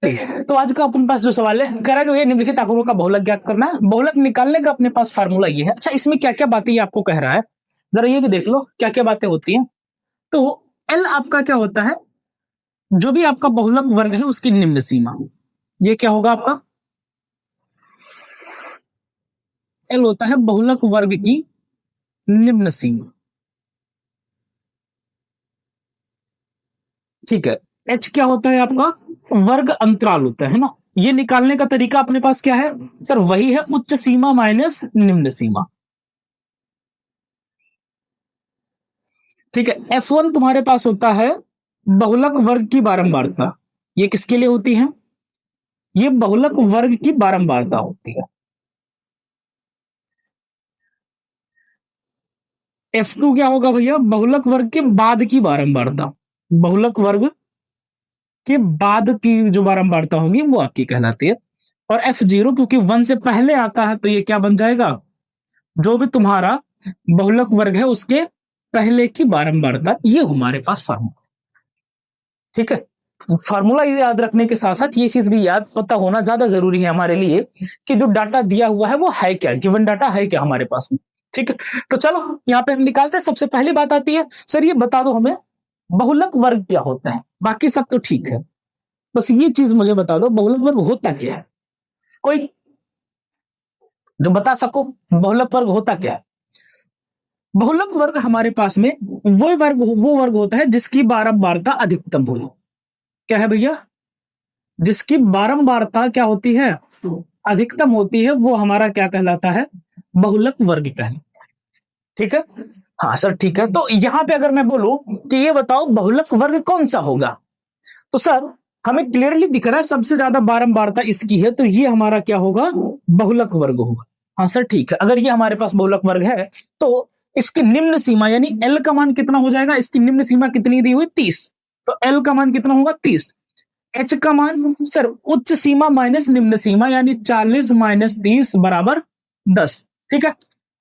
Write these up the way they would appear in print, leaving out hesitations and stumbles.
तो आज का अपने पास जो सवाल है, कह रहा है कि भैया निम्नलिखित आंकड़ों का बहुलक ज्ञात करना है। बहुलक निकालने का अपने पास फार्मूला ये है। अच्छा, इसमें क्या क्या बातें ये आपको कह रहा है, जरा ये भी देख लो क्या क्या बातें होती हैं। तो एल आपका क्या होता है, जो भी आपका बहुलक वर्ग है उसकी निम्न सीमा, ये क्या होगा आपका एल होता है बहुलक वर्ग की निम्न सीमा। ठीक है, एच क्या होता है आपका वर्ग अंतराल होता है ना। ये निकालने का तरीका अपने पास क्या है सर, वही है उच्च सीमा माइनस निम्न सीमा। ठीक है, F1 तुम्हारे पास होता है बहुलक वर्ग की बारंबारता। ये किसके लिए होती है, ये बहुलक वर्ग की बारंबारता होती है। F2 क्या होगा भैया, बहुलक वर्ग के बाद की बारंबारता। बहुलक वर्ग के बाद की जो बारंबारता होगी वो आपकी कहलाती है। और F0 क्योंकि 1 से पहले आता है तो ये क्या बन जाएगा, जो भी तुम्हारा बहुलक वर्ग है उसके पहले की बारंबारता। ये हमारे पास फार्मूला। ठीक है, फार्मूला याद रखने के साथ साथ ये चीज भी याद पता होना ज्यादा जरूरी है हमारे लिए कि जो डाटा दिया हुआ है वो है क्या, गिवन डाटा है क्या हमारे पास में। ठीक है, तो चलो यहाँ पे हम निकालते हैं। सबसे पहली बात आती है, सर ये बता दो हमें बहुलक वर्ग क्या होता है। बाकी सब तो ठीक है, बस ये चीज मुझे बता दो बहुलक वर्ग होता क्या है। कोई जो बता सको बहुलक वर्ग होता क्या है। बहुलक वर्ग हमारे पास में वो वर्ग होता है जिसकी बारंबारता अधिकतम हो। क्या है भैया, जिसकी बारंबारता क्या होती है, अधिकतम होती है, वो हमारा क्या कहलाता है, बहुलक वर्ग कहलाता है। ठीक है, हाँ सर ठीक है। तो यहां पे अगर मैं बोलूं कि ये बताओ बहुलक वर्ग कौन सा होगा, तो सर हमें क्लियरली दिख रहा है सबसे ज्यादा बारंबारता इसकी है, तो ये हमारा क्या होगा, बहुलक वर्ग होगा। हाँ सर ठीक है, अगर ये हमारे पास बहुलक वर्ग है तो इसकी निम्न सीमा यानी एल का मान कितना हो जाएगा, इसकी निम्न सीमा कितनी दी हुई 30, तो एल का मान कितना होगा 30। एच का मान सर उच्च सीमा माइनस निम्न सीमा यानी 40 माइनस 30 बराबर 10। ठीक है,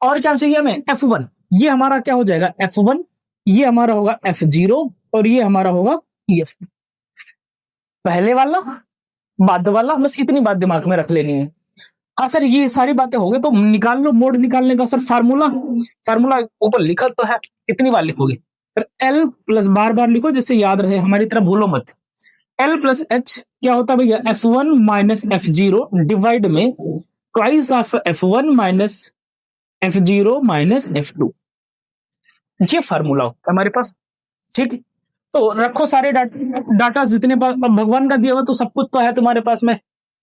और क्या चाहिए हमें F1, ये हमारा क्या हो जाएगा F1, ये हमारा होगा F0 और ये हमारा होगा F2। पहले वाला बाद वाला, बस इतनी बात दिमाग में रख लेनी है। हाँ सर ये सारी बातें हो गई, तो निकाल लो मोड निकालने का। सर फार्मूला फार्मूला ऊपर लिखा तो है, कितनी बार लिखोगे, फिर एल प्लस बार बार लिखो जिससे याद रहे, हमारी तरह भूलो मत। एल प्लस एच क्या होता है भैया, F1 माइनस F0 डिवाइड में twice of F1 minus F0 minus F2। ये फार्मूला होता है हमारे पास। ठीक, तो रखो सारे डाटा जितने भगवान का दिया हुआ, तो सब कुछ तो है तुम्हारे पास में।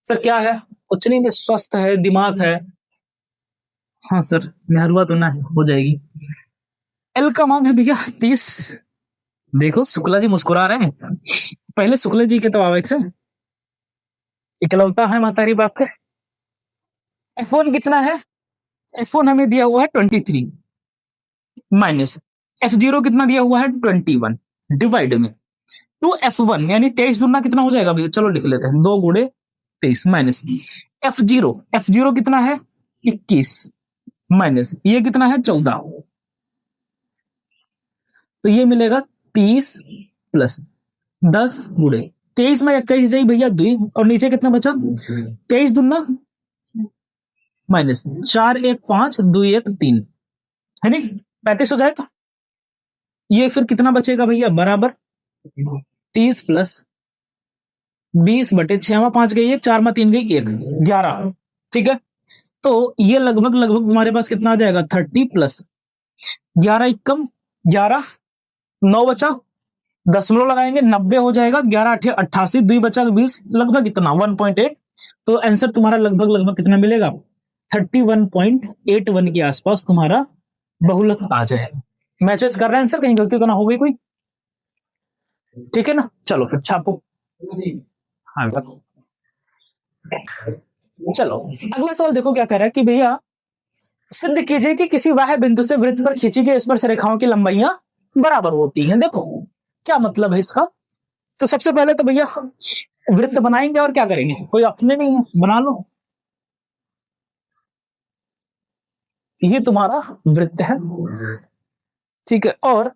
सर क्या है, कुछ नहीं, स्वस्थ है, दिमाग है। हाँ सर मेहरबा तो ना हो जाएगी। एल का मान है भैया 30। देखो शुक्ला जी मुस्कुरा रहे हैं, पहले शुक्ला जी के तो आवे थे, इकलौता है मातारी बाप के। F1 कितना है, F1 हमें दिया हुआ है 23 माइनस F0 कितना दिया हुआ है 21 डिवाइड में 2F1 यानी 23 दुना कितना हो जाएगा भैया, चलो लिख लेते हैं 2 गुणे 23 माइनस F0 कितना है 21 माइनस ये कितना है 14, तो ये मिलेगा 30 प्लस 10 गुणे 23 में 21 जाए भैया 2 और नीचे कितना बचा 23 दुना माइनस 4 1 5 2 1 3 है नहीं 35 हो जाएगा। ये फिर कितना बचेगा भैया बराबर 30 प्लस 20 बटे 6 5 गई 1 4 3 गई 1 11। ठीक है, तो ये लगभग तुम्हारे पास कितना आ जाएगा 30 प्लस 11 एकम 11 9 बचा, दशमलव लगाएंगे 90 हो जाएगा, 11 8 88 2 बचा 20 लगभग इतना 1.8। तो आंसर तुम्हारा लगभग कितना मिलेगा 31.81 के आसपास तुम्हारा बहुलक आ जाएगा। मैचेस कर रहे हैं आंसर, कहीं गलती तो ना हो गई कोई। ठीक है ना, चलो फिर छापो। हाँ चलो अगला सवाल देखो क्या कह रहा है कि भैया सिद्ध कीजिए कि किसी वाह्य बिंदु से वृत्त पर खींची गई स्पर्श रेखाओं की लंबाइयां बराबर होती हैं। देखो क्या मतलब है इसका, तो सबसे पहले तो भैया वृत्त बनाएंगे और क्या करेंगे, कोई अपने नहीं है बना लो। ये तुम्हारा वृत्त है, ठीक है, और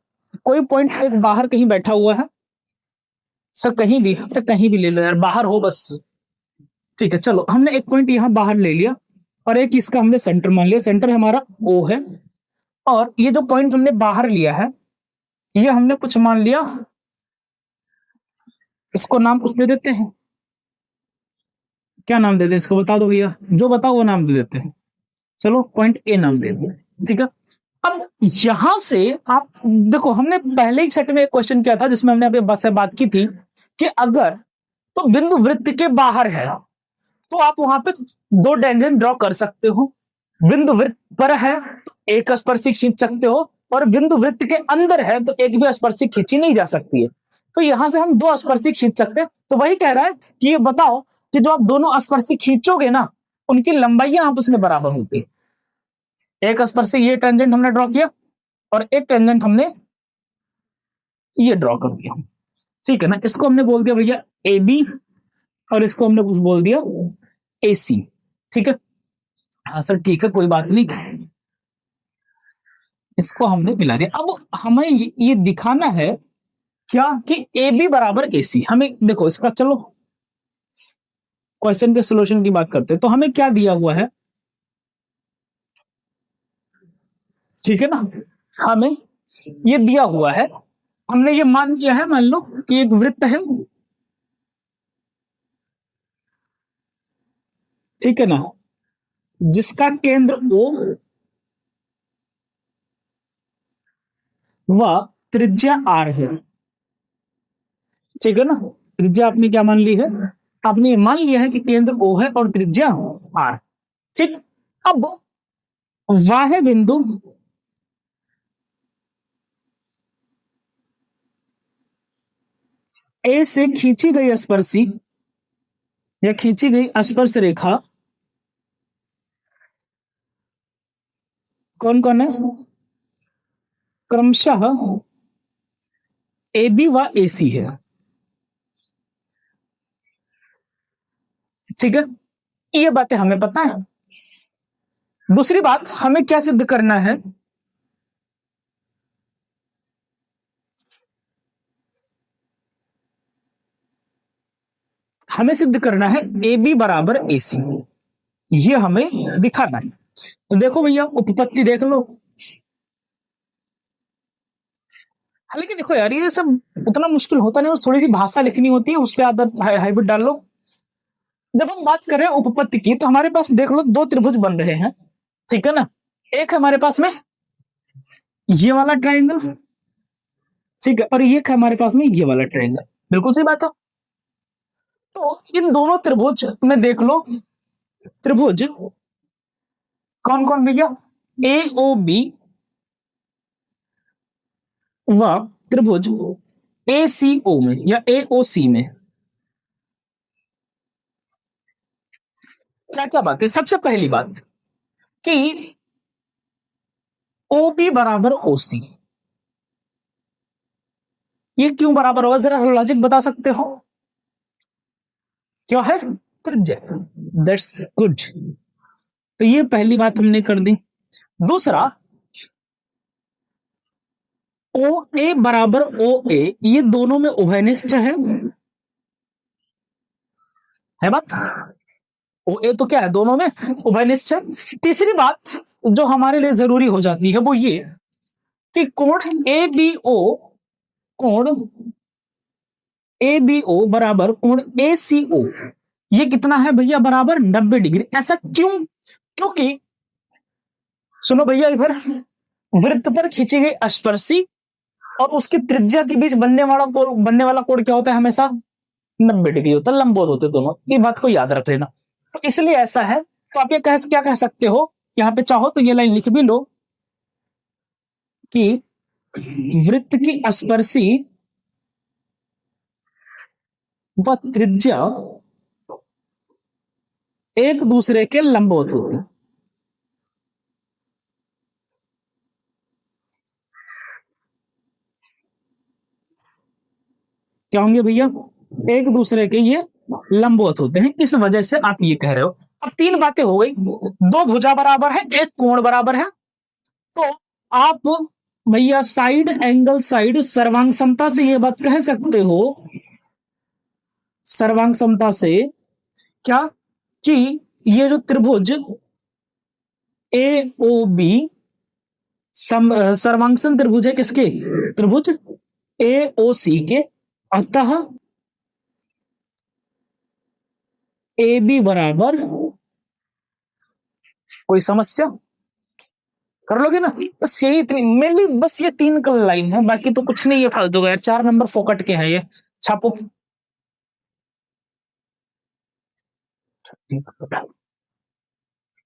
कोई पॉइंट एक बाहर कहीं बैठा हुआ है, सर कहीं भी, अरे कहीं भी ले लो यार, बाहर हो बस। ठीक है चलो, हमने एक पॉइंट यहाँ बाहर ले लिया और एक इसका हमने सेंटर मान लिया, सेंटर हमारा ओ है। और ये जो पॉइंट हमने बाहर लिया है, ये हमने कुछ मान लिया, इसको नाम कुछ दे देते हैं। क्या नाम दे दें इसको, बता दो भैया, जो बताओ वो नाम दे देते हैं। चलो पॉइंट ए नाम दे दो, ठीक है। अब यहां से आप देखो, हमने पहले ही सेट में एक क्वेश्चन किया था जिसमें हमने अपने बस से बात की थी कि अगर तो बिंदु वृत्त के बाहर है तो आप वहां पे दो टेंजेंट ड्रॉ कर सकते हो, बिंदु वृत्त पर है तो एक स्पर्शी खींच सकते हो, और बिंदु वृत्त के अंदर है तो एक भी स्पर्शी खींची नहीं जा सकती है। तो यहां से हम दो स्पर्शी खींच सकते हैं। तो वही कह रहा है कि ये बताओ कि जो आप दोनों स्पर्शी खींचोगे ना, उनकी लंबाइयां आपस में बराबर होती है। एक स्पर्शी ये टेंजेंट हमने ड्रॉ किया और एक टेंजेंट हमने ये ड्रॉ कर दिया, ठीक है ना। इसको हमने बोल दिया भैया ए बी और इसको हमने कुछ बोल दिया ए सी, ठीक है। हाँ सर ठीक है, कोई बात नहीं, इसको हमने मिला दिया। अब हमें ये दिखाना है क्या कि ए बी बराबर ए सी। हमें देखो इसका, चलो क्वेश्चन के सोल्यूशन की बात करते हैं। तो हमें क्या दिया हुआ है, ठीक है ना, हमें ये दिया हुआ है, हमने ये मान लिया है, मान लो कि एक वृत्त है, ठीक है ना, जिसका केंद्र ओ व त्रिज्या आर है, ठीक है ना। त्रिज्या आपने क्या मान ली है, आपने ये मान लिया है कि केंद्र ओ है और त्रिज्या आर, ठीक। अब वह बिंदु ए से खींची गई स्पर्शी या खींची गई स्पर्श रेखा कौन कौन है, क्रमशः ए बी व ए सी है, ठीक है। ये बातें हमें पता है। दूसरी बात, हमें क्या सिद्ध करना है, हमें सिद्ध करना है ए बी बराबर ए सी, ये हमें दिखाना है। तो देखो भैया, उपपत्ति देख लो। हालांकि देखो यार, ये सब उतना मुश्किल होता नहीं, थोड़ी सी भाषा लिखनी होती है, उस पर आदत हाइब्रिड डाल लो। जब हम बात कर रहे हैं उपपत्ति की, तो हमारे पास देख लो दो त्रिभुज बन रहे हैं, ठीक है ना। एक है हमारे पास में ये वाला ट्रायंगल, ठीक है, और ये है हमारे पास में ये वाला ट्रायंगल, बिल्कुल सही बात है। तो इन दोनों त्रिभुज में देख लो, त्रिभुज कौन कौन भैया, ए ओ बी व त्रिभुज ए सी ओ में या ए ओ सी में। क्या क्या बात है, सबसे पहली बात कि ओ बी बराबर ओ सी, ये क्यों बराबर होगा, जरा लॉजिक बता सकते हो। क्या है, त्रिज्या, दैट्स गुड। तो ये पहली बात हमने कर दी। दूसरा, ओ ए बराबर ओ ए, ये दोनों में उभयनिष्ठ है बात। ओ ए तो क्या है, दोनों में उभयनिष्ठ है। तीसरी बात जो हमारे लिए जरूरी हो जाती है वो ये कि कोण ए बी ओ, कोण ए बी ओ बराबर कोण ए सी ओ, ये कितना है भैया, बराबर 90 डिग्री। ऐसा क्यों, क्योंकि सुनो भैया, इधर वृत्त पर खींची गई स्पर्शी और उसकी त्रिज्या के बीच बनने वाला कोण क्या होता है, हमेशा 90 डिग्री होता है, लंबवत होते दोनों। ये बात को याद रख लेना। तो इसलिए ऐसा है। तो आप ये क्या कह सकते हो, यहां पे चाहो तो ये लाइन लिख भी लो कि वृत्त की स्पर्शी व त्रिज्या एक दूसरे के लंबवत होते हैं। क्या होंगे भैया, एक दूसरे के ये लंबवत होते हैं, इस वजह से आप ये कह रहे हो। अब तीन बातें हो गई, दो भुजा बराबर है, एक कोण बराबर है। तो आप भैया साइड एंगल साइड सर्वांग समता से ये बात कह सकते हो सर्वांग समता से क्या कि ये जो त्रिभुज ए ओ बी सर्वांगसन त्रिभुज है किसके? त्रिभुज ए ओ सी के। अतः ए बी बराबर, कोई समस्या कर लोगे ना? बस यही मेनली बस ये 3 लाइन है, बाकी तो कुछ नहीं, ये फालतू का यार। 4 नंबर फोकट के हैं ये, छापो।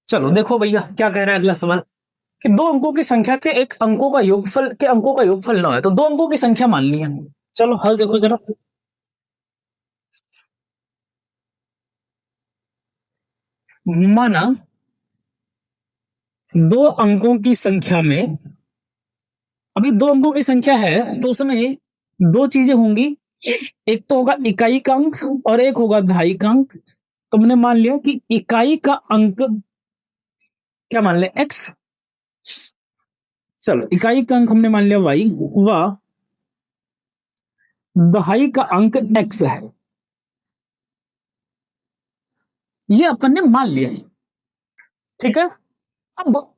चलो देखो भैया क्या कह रहा है अगला सवाल, कि दो अंकों की संख्या के एक अंकों का योगफल के अंकों का योगफल 9 है, तो दो अंकों की संख्या मान ली है। चलो हल देखो जरा। माना दो अंकों की संख्या में, अभी दो अंकों की संख्या है तो उसमें दो चीजें होंगी, एक तो होगा इकाई का अंक और एक होगा दहाई का अंक। तो हमने मान लिया कि इकाई का अंक क्या मान लिया? एक्स। चलो इकाई का अंक हमने मान लिया वाई, व दहाई का अंक एक्स है, ये अपन ने मान लिया। ठीक है। अब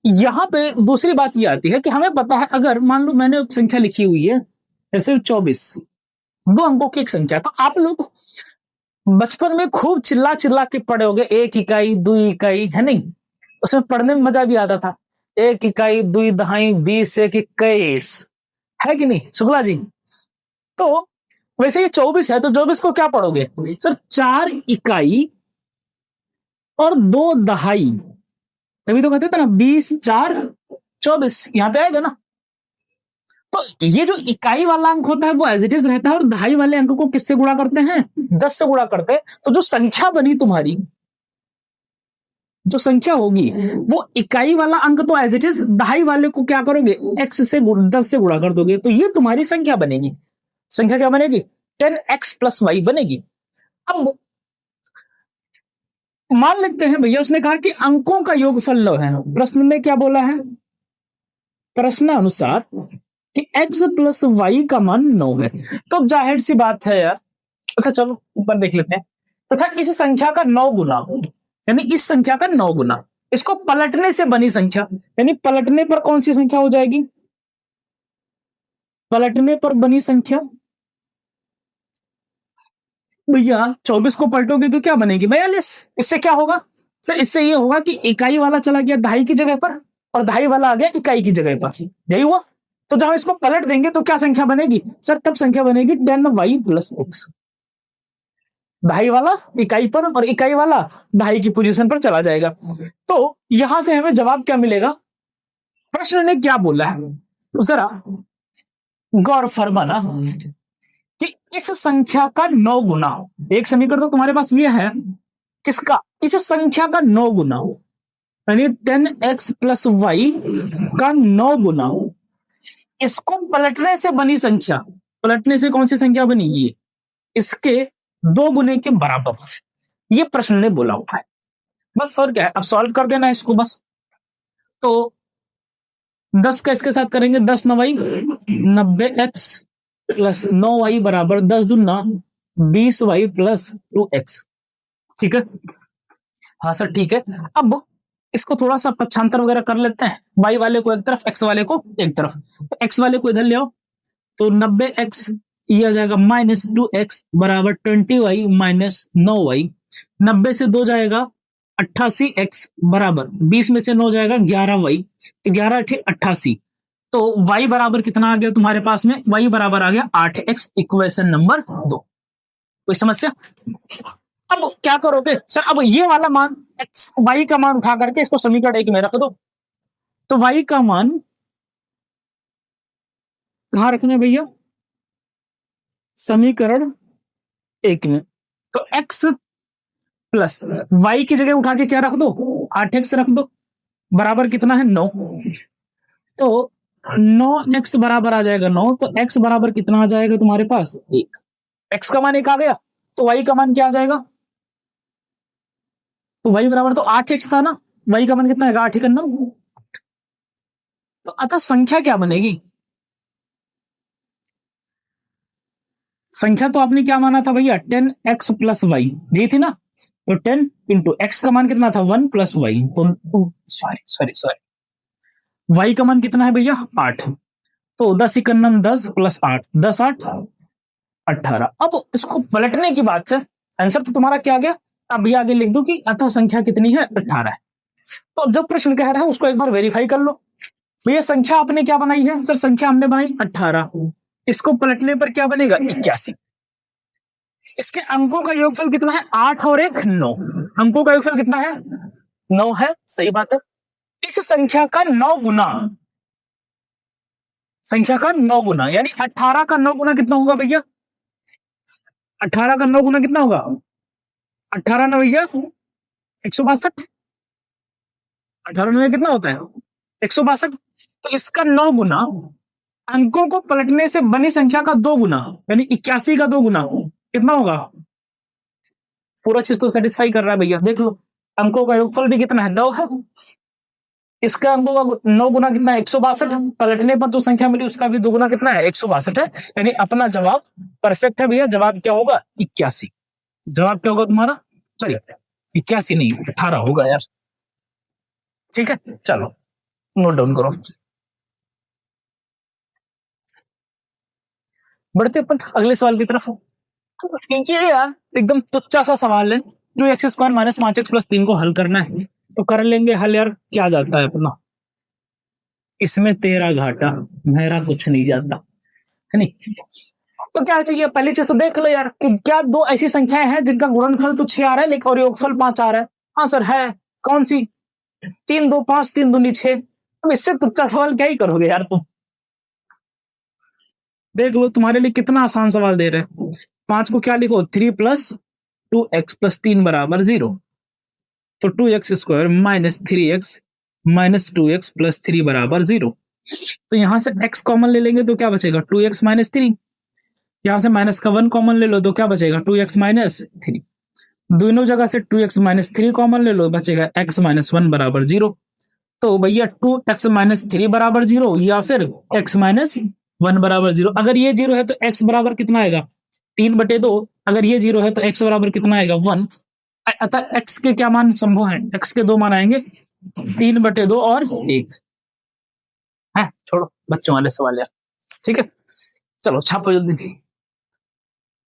यहां पे दूसरी बात ये आती है कि हमें पता है, अगर मान लो मैंने एक संख्या लिखी हुई है जैसे 24, दो अंकों की एक संख्या, तो आप लोग बचपन में खूब चिल्ला चिल्ला के पढ़े होगे, एक इकाई दो इकाई, है नहीं? उसमें पढ़ने में मजा भी आता था, एक इकाई दुई दहाई 20 एक 21, है कि नहीं शुक्ला जी? तो वैसे ये 24 है, तो 24 को क्या पढ़ोगे सर? 4 इकाई और 2 दहाई, तभी तो कहते थे ना 20 4 24, यहां पे आएगा ना। तो ये जो इकाई वाला अंक होता है वो एज इट इज रहता है, और दहाई वाले अंक को किससे गुणा करते हैं? 10 से गुणा करते हैं। तो जो संख्या बनी तुम्हारी, जो संख्या होगी वो इकाई वाला अंक तो एज इट इज, दहाई वाले को क्या करोगे? एक्स से 10 से गुणा कर दोगे, तो ये तुम्हारी संख्या बनेगी। संख्या क्या बनेगी? 10x प्लस वाई बनेगी। अब मान लेते हैं भैया उसने कहा कि अंकों का योगफल 9 है। प्रश्न में क्या बोला है? प्रश्न अनुसार कि x प्लस वाई का मान 9 है। तो जाहिर सी बात है यार। अच्छा चलो ऊपर देख लेते हैं। तथा इस संख्या का 9 गुना, यानी इस संख्या का 9 गुना, इसको पलटने से बनी संख्या, यानी पलटने पर कौन सी संख्या हो जाएगी? पलटने पर बनी संख्या भैया 24 को पलटोगे तो क्या बनेगी? 42। इससे क्या होगा सर? इससे ये होगा कि इकाई वाला चला गया दहाई की जगह पर और दहाई वाला आ गया इकाई की जगह पर, यही हुआ। तो जब इसको पलट देंगे तो क्या संख्या बनेगी सर? तब संख्या बनेगी 10y प्लस एक्स। दहाई वाला इकाई पर और इकाई वाला दहाई की पोजीशन पर चला जाएगा। तो यहां से हमें जवाब क्या मिलेगा? प्रश्न ने क्या बोला है जरा गौर फरमाना, कि इस संख्या का 9 गुना हो। एक समीकरण तो तुम्हारे पास ये है, किसका? इस संख्या का 9 गुना हो, यानी 10x प्लस वाई का 9 गुना हो। इसको पलटने से बनी संख्या, पलटने से कौन सी संख्या बनेगी? इसके 2 गुने के बराबर, ये प्रश्न ने बोला हुआ है। बस और क्या है, अब सॉल्व कर देना इसको बस। तो 10 का इसके साथ करेंगे, 10 9y 90x प्लस 9y बराबर 10 दूना 20y प्लस 2x। ठीक है, हाँ सर ठीक है। अब इसको थोड़ा सा पक्षांतर वगैरह कर लेते हैं, y वाले को एक तरफ x वाले को एक तरफ। तो x वाले को इधर ले आओ, तो 90x ये आ जाएगा माइनस 2x बराबर 20y माइनस 9y। 90 से 2 जाएगा 88x बराबर 20 में से 9 जाएगा 11y, तो 11 88। तो y बराबर कितना आ गया तुम्हारे पास में? y बराबर आ गया 8x, इक्वेशन नंबर 2। कोई समस्या? अब क्या करोगे सर? अब ये वाला मान x y का मान उठा करके इसको समीकरण 1 में रख दो। तो y का मान कहां रखना भैया? समीकरण 1 में। तो x प्लस y की जगह उठा के क्या रख दो? 8x रख दो, बराबर कितना है? 9। तो 9x बराबर आ जाएगा 9, तो x बराबर कितना आ जाएगा तुम्हारे पास? 1। x का मान 1 आ गया, तो y का मान क्या आ जाएगा? तो y बराबर तो 8x था ना, y का मान कितना आएगा? 8 9। तो अतः संख्या क्या बनेगी? संख्या तो आपने क्या माना था भैया 10x प्लस वाई, यही थी ना। तो 10 इंटू एक्स का मान कितना था 1 प्लस वाई, तो सॉरी वाई का मान कितना है भैया 8। तो 10 इकन्नम 10 प्लस 8, 10 8 18। अब इसको पलटने की बात है, आंसर तो तुम्हारा क्या आ गया। अब भैया आगे लिख दो कि अतः संख्या कितनी है 18 है। तो अब जब प्रश्न कह रहा है उसको एक बार वेरीफाई कर लो। भैया संख्या आपने क्या बनाई है सर, संख्या हमने बनाई 18, इसको पलटने पर क्या बनेगा 81। इसके अंकों का योगफल कितना है 8 और 1 9, अंकों का योगफल कितना है 9 है, सही बात है। इस संख्या का 9 गुना, संख्या का 9 गुना यानी 18 का 9 गुना कितना होगा भैया, 18 का 9 गुना कितना होगा 18 ना भैया 162, 18 में कितना होता है 162। तो इसका 9 गुना अंकों को पलटने से बनी संख्या का 2 गुना यानी 81 का 2 गुना कितना होगा। पूरा चीज तो सेटिस्फाई कर रहा है भैया, देख लो अंकों का योगफल भी कितना है 9 है, इसका अंकों का 9 गुना कितना है 162, पलटने पर जो संख्या मिली उसका भी 2 गुना कितना है 162 है, यानी अपना जवाब परफेक्ट है भैया। जवाब क्या होगा 81, जवाब क्या होगा तुम्हारा, चलिए 81 नहीं 18 होगा यार, ठीक है चलो नोट डाउन करो। बढ़ते अपन अगले सवाल की तरफ। ये यार एकदम तुच्चा सा सवाल है, जो x square minus 5x plus 3 को हल करना है, तो कर लेंगे हल यार। क्या जाता है अपना इसमें, तेरा घाटा मेरा कुछ नहीं जाता है नहीं। तो क्या चाहिए पहली चीज तो देख लो यार कि क्या दो ऐसी संख्याएं हैं जिनका गुणनफल तो 6 आ रहा है लेकिन और योगफल 5 आ रहा है। हाँ सर है, कौन सी, 3 2 5 3 दूनी 6। अब इससे तुच्चा सवाल क्या ही करोगे यार तुम, देख लो तुम्हारे लिए कितना आसान सवाल दे रहे हैं। 5 को क्या लिखो 3 प्लस 2x प्लस 3 बराबर 0, तो 2x square minus 3x minus 2x plus 3 बराबर 0। तो यहां से x कॉमन ले लेंगे तो क्या बचेगा 2x माइनस 3, यहां से माइनस का 1 कॉमन ले लो तो क्या बचेगा 2x माइनस 3, दोनों जगह से 2x माइनस 3 कॉमन ले लो बचेगा x माइनस 1 बराबर 0। तो भैया 2x माइनस 3 बराबर 0 या फिर x माइनस 1 बराबर 0। अगर ये 0 है तो x बराबर कितना आएगा 3/2, अगर ये 0 है तो x बराबर कितना आएगा 1। अतः x के क्या मान संभव है, x के 2 मान आएंगे 3/2 और 1 है। छोड़ो बच्चों वाले सवाल यार, ठीक है चलो छापो जल्दी।